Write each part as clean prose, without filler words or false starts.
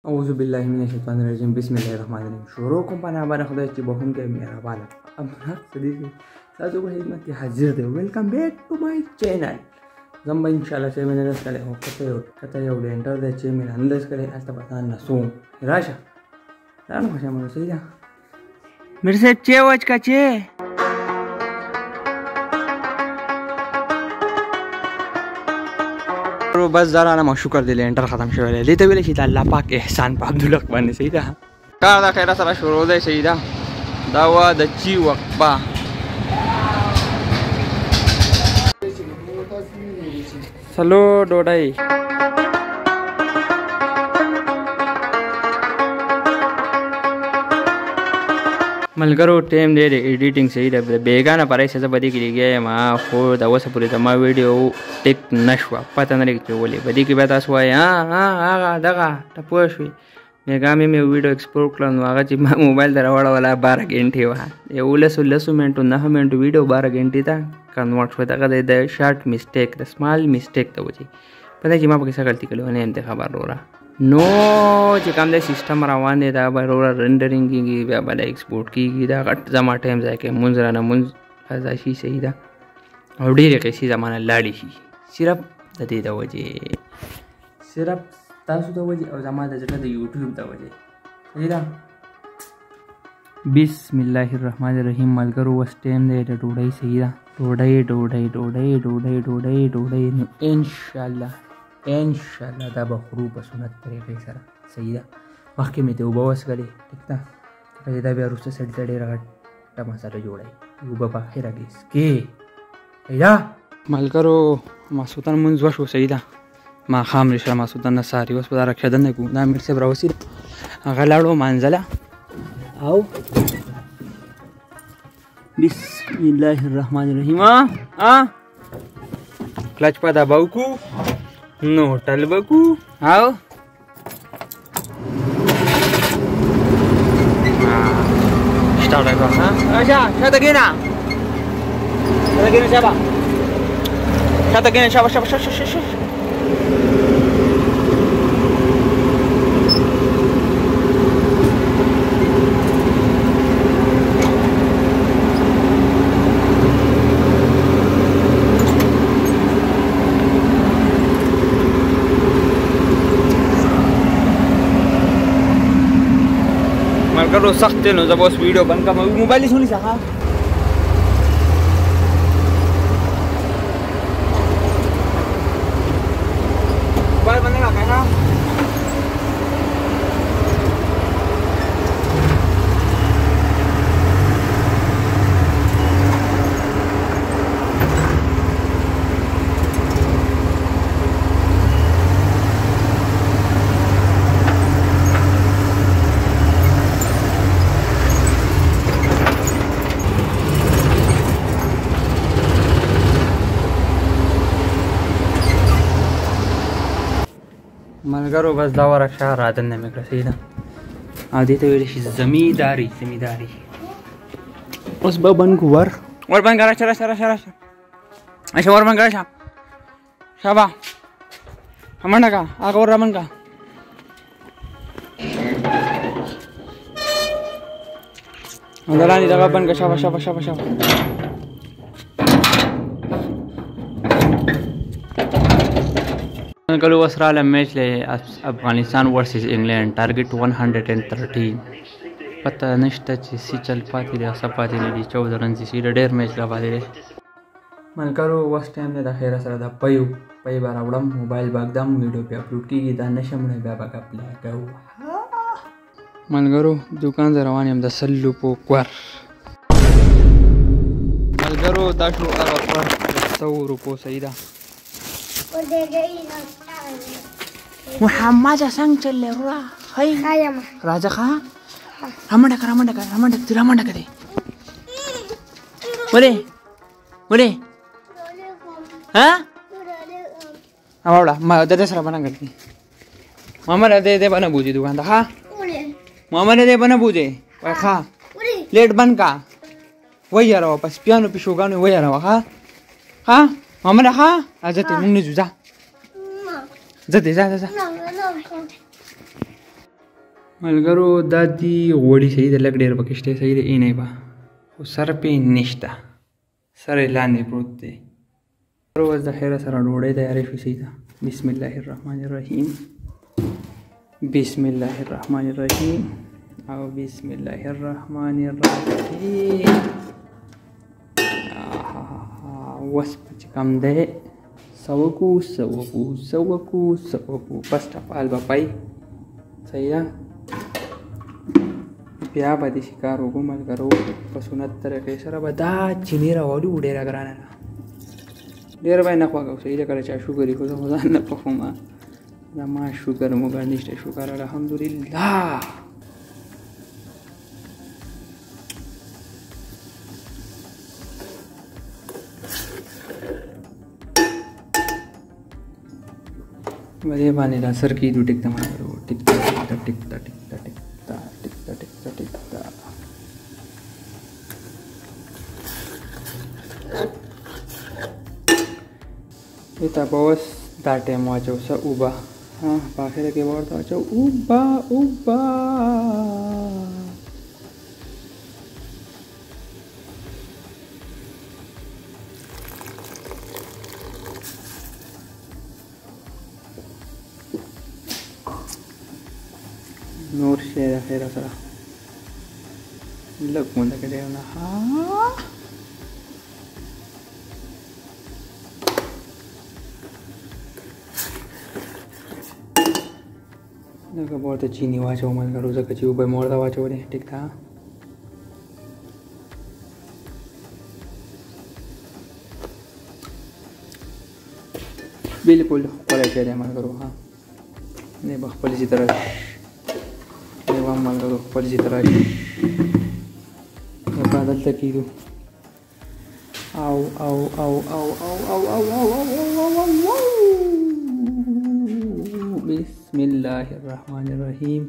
اعوذ بالله من الشیطان الرجیم بسم الله الرحمن الرحیم. شروع کوم په نام خدای چې بخون کې مهربان امر صدیق تاسو په خدمت کې حاضر دی. ویلکم بیک ټو مای چینل. زم به ان شاء الله چې مې درس کړي او کته یو ډینټر دی چې مې انداز کړي البته پتا نه سو راشه راځه مشه مې سیدا میرے سے چه وچ کا چه بس زرانه ما شکر دی لینټر ختم شوی دی ته ویل شي الله پاک احسان په عبدالله باندې سیدا کار دا خیره سره شروع دی سیدا دا وا د چی وقبا سلو ډوډۍ ملګرو ټیم دی د ایډیټینګ صحیح دی بیګانه پرای څه بدی کیږي ما خو دا وسه پوری ته ما ویډیو ټیک نشو پته نه لګی ولې بدی کی به تاسو وای هغه دغه ټپو شوي میګامې مې ویډیو ایکسپورټ کړم نو هغه چې ما موبایل دراوړه ولا 12 غنټې وه یو لسو منټو 9 منټو ویډیو 12 غنټې ته کنورټ شو دغه د شارټ میسټیک د سمال میسټیک ته وځي پته چې ما په څه غلطي کړې نه انتخاب وروره نو چې کوم د سیستم روان دی دا وروره رندرینګ کیږي بیا بل ایکسپورټ کیږي دا غټ زما ټایم ځای کې مونږ رانه مونږ ازاشي صحیح ده او ډېرې قصې زمانه لاړې شي صرف د دې د وجې صرف تاسو د وجې او زما د زړه د یوټیوب د وجې صحیح ده. بسم الله الرحمن الرحیم. ملګرو اوس ټایم دی د ډوډۍ صحیح ده ډوډۍ نو انشاءالله دا به خورو په سنت طریقې سره صحیح ده. مخکې مې ته اوبه وڅښلې ټیک ده چې دا بیا وروسته سړي ته ډېره غټه مساله جوړوي اوبه په اخره کې څښې صحیح ده. ملګرو ماسخوتن لمونځ وشو صحیح ده ماښام رسره ماسخوتن نه ساري اوس به دا رکښدنه کوو دا امیر صاحب راوسي هغه لاړو مانځله او بسم الله الرحمن الرحیم کلچ په دباو کو نو ټل بکو او شتاړه کا اچھا شاته کینا شابه شاته کینا شابه ملګرو سخت دی نو زه به اوس ویډیو بند کړم موبایل یې ونیسه ښه موبایل بند نه کړه ښه ملګرو بس دا ورکشه رادنه مې کړه صحیح ده او دې ته ویلی شي زمینداري اوس به بند کړو ور بند کړه راشه اچھا ور بند کړه شابه منډه کا هغه ور رابند کا دلانی دغه بند کا شابه कल वसराल मैच ले अफगानिस्तान वर्सेस इंग्लैंड टारगेट 113 पता नشته چې سی چل پاتې دی څه پاتې نه دي 14 رن سي ډېر میچ لا پاتې دی. ملګرو اوس ټایم دی د خیره سره د پي به راوړم موبایل باګدم ویډیو په اپلوډ کیږي دا نشم نه بیا باګ اپلای کوو. ملګرو دکان ته روان یم د سلو په کور ملګرو دا شو هغه پر 100 روپو صحیح ده محمد څنګه چلې ورا هاي راځه ښه رامنډه کړه ولې ها اوړه ما د دې سره باندې کړی ماما دې باندې بوجي دکان ته ها ماما دې باندې بوجي وای ښه لیټ بند کا وای یاره واپس پیانو پښوګانو وای یاره ها ماما ده ها ازته مونږ نه ځه ځه ملګرو دا دي غوړي صحیح ده لږ ډېر پکې شته صحیح ده نه به خو سر پې نشته سر یې لاندې پروت دی اوس د خیره سره ډوډۍ تیارې شوې صحیح ده بسم الله الرحمن الرحیم بسم الله الرحمن الرحیم او بسم الله الرحمن الرحیم اوس چې کوم دی سوکو فسټ اف آل به پای صحیح ده بیا به دې شکار وکړو ملګرو په سنت طریقې سره به دا چینی راوړو ډېره ګرانه ده ډېر به یې نه خوښوم صحیح ده کله چا شوګر یې خو زه خو ځان نه پخوم زما شوګر موګر نشته شکر الحمدلله بدې باندې دا سر کې دو ټیک ته ملګرو ټیک ته ته به اوس دا ټایم واچو څه اوبه په اخره کې به ورته واچو اوبه نور شی د خیره سره لږ مونده کې ډېر نه لږه به ورته چیني واچوم ملګرو ځکه چې اوبه مې ورته واچولې ټیک ده बिल्कुल ښکلی شی دی ملګرو دی به خپل ځای ته راشي دی به هم ملګرو خپل ځای ته راشي لکه دلته کېږو او بسم الله الرحمن الرحیم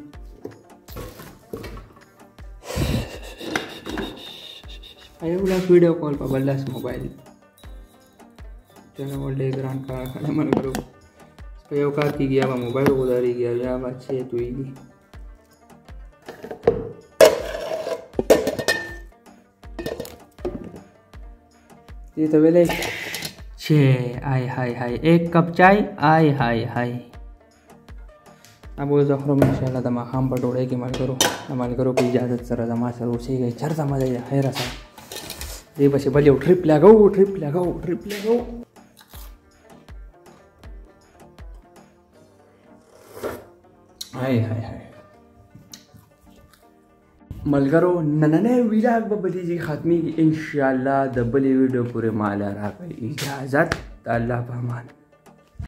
یو لاس ویډیو کال په بل لاس موبایل چلو ډېر ګران کار دی ملګرو په یو کار کېږي یا به موبایل وګدارېږي او یا به چې تویږي دې ته ویلی چې آی هاي ایک کپ چای آی هاي अब اوس زه خورم انشاءالله د ماښام په ډوډۍ کې ملګرو د ملګرو په اجازت سره زما سره اوسېږئ چېرته مزه یې د خیره سره دې پسې بل یو ټریپ لګو هاي ملګرو نننی ویلاګ به په دې ځای ختمېږي انشاءالله د بلې ویډیو پورې ماله راکړئ اجازت د الله په امان